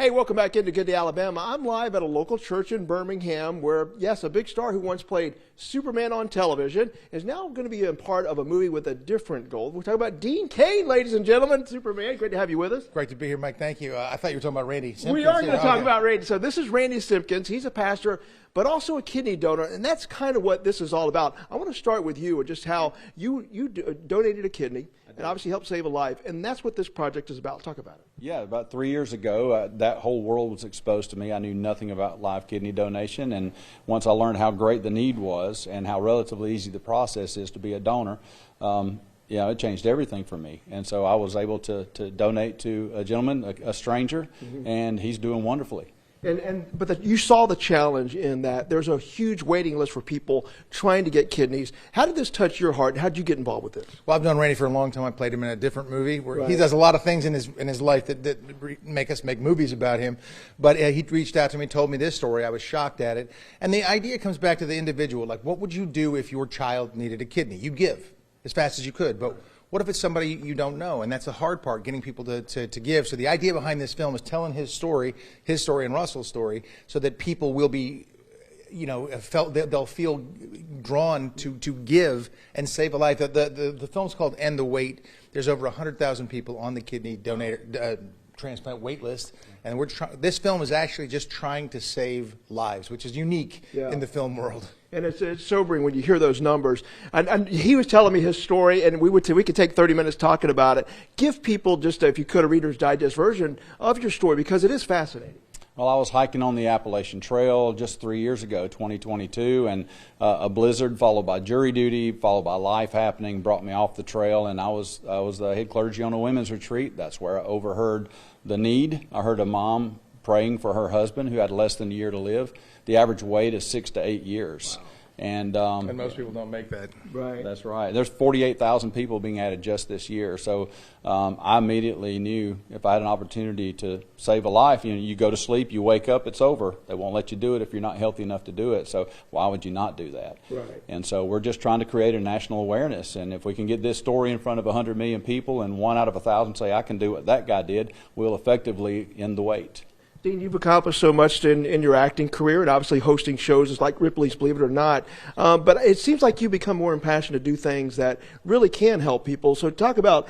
Hey, welcome back into Good Day, Alabama. I'm live at a local church in Birmingham where, yes, a big star who once played Superman on television is now going to be a part of a movie with a different goal. We're talking about Dean Cain, ladies and gentlemen. Superman, great to have you with us. Great to be here, Mike. Thank you. I thought you were talking about Randy Simpkins. We are going to talk about Randy. So this is Randy Simpkins. He's a pastor, but also a kidney donor, and that's kind of what this is all about. I want to start with you and just how you donated a kidney and obviously helped save a life, and that's what this project is about. Talk about it. Yeah, about 3 years ago, that whole world was exposed to me. I knew nothing about live kidney donation, and once I learned how great the need was and how relatively easy the process is to be a donor, it changed everything for me. And so I was able to donate to a gentleman, a stranger, and he's doing wonderfully. But you saw the challenge in that there's a huge waiting list for people trying to get kidneys. How did this touch your heart? How did you get involved with this? Well, I've known Randy for a long time. I played him in a different movie where Right. he does a lot of things in his life that make us make movies about him. But he reached out to me, told me this story. I was shocked at it. And the idea comes back to the individual. Like, what would you do if your child needed a kidney? You give as fast as you could. But what if it's somebody you don't know? And that's the hard part, getting people to give. So the idea behind this film is telling his story and Russell's story, so that people will be, they'll feel drawn to give and save a life. The film's called End the Wait. There's over 100,000 people on the kidney transplant wait list, and this film is actually just trying to save lives, which is unique in the film world. And it's sobering when you hear those numbers. And he was telling me his story, and we could take 30 minutes talking about it. Give people just, if you could, a Reader's Digest version of your story, because it is fascinating. Well, I was hiking on the Appalachian Trail just 3 years ago, 2022, and a blizzard followed by jury duty, followed by life happening, brought me off the trail, and I was the head clergy on a women's retreat. That's where I overheard the need. I heard a mom praying for her husband who had less than a year to live. The average wait is 6 to 8 years. Wow. And most people don't make that. Right. That's right. There's 48,000 people being added just this year. So I immediately knew if I had an opportunity to save a life, you go to sleep, you wake up, it's over. They won't let you do it if you're not healthy enough to do it. So why would you not do that? Right. And so we're just trying to create a national awareness. And if we can get this story in front of 100 million people and 1 out of 1,000 say, I can do what that guy did, we'll effectively end the wait. Dean, you've accomplished so much in your acting career and obviously hosting shows like Ripley's Believe It or Not. But it seems like you become more impassioned to do things that really can help people. So talk about,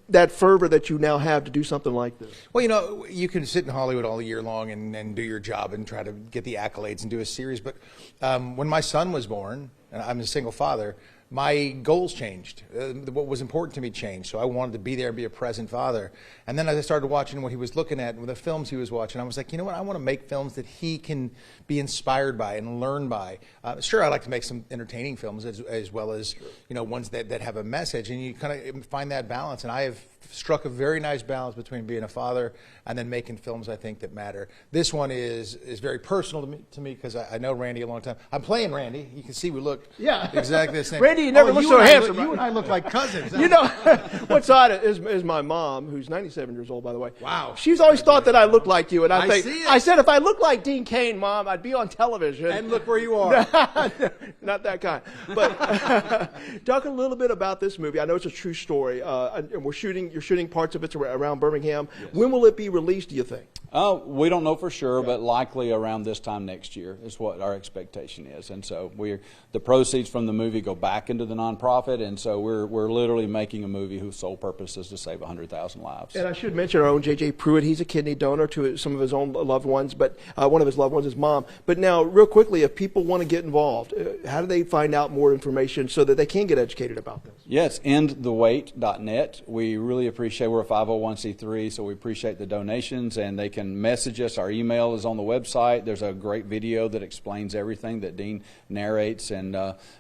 that fervor that you now have to do something like this. Well, you can sit in Hollywood all year long and do your job and try to get the accolades and do a series. But when my son was born, and I'm a single father, my goals changed. What was important to me changed. So I wanted to be there and be a present father. And then as I started watching what he was looking at and the films he was watching, I was like, you know what? I want to make films that he can be inspired by and learn by. Sure, I like to make some entertaining films as well as ones that have a message. And you kind of find that balance. And I have struck a very nice balance between being a father and then making films I think that matter. This one is very personal to me because I know Randy a long time. I'm playing Randy. You can see we look exactly the same. Randy, you never looked so handsome. You and I look like cousins. What's odd is my mom, who's 97 years old, by the way. Wow. She's always thought that I look like you. And I said, if I look like Dean Cain, Mom, I'd be on television. And look where you are. Not that kind. But talk a little bit about this movie. I know it's a true story. And you're shooting parts of it around Birmingham. Yes. When will it be released, do you think? We don't know for sure, but likely around this time next year is what our expectation is. And so the proceeds from the movie go back into the nonprofit, and so we're literally making a movie whose sole purpose is to save 100,000 lives. And I should mention our own J.J. Pruitt. He's a kidney donor to some of his own loved ones, but one of his loved ones is Mom. But now, real quickly, if people want to get involved, how do they find out more information so that they can get educated about this? Yes, endthewait.net. We really appreciate, we're a 501c3, so we appreciate the donations, and they can message us. Our email is on the website. There's a great video that explains everything that Dean narrates, and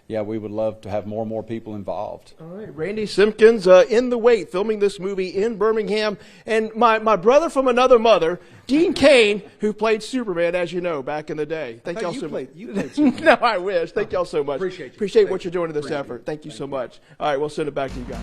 we would love to have more and more people involved. All right, Randy Simpkins, In the Wait, filming this movie in Birmingham, and my brother from another mother, Dean Cain, who played Superman, as you know, back in the day. Thank y'all so much. You played Superman. No, I wish. Thank y'all so much. Appreciate you. Appreciate what you're doing in this effort. Thank you so much. All right, we'll send it back to you guys.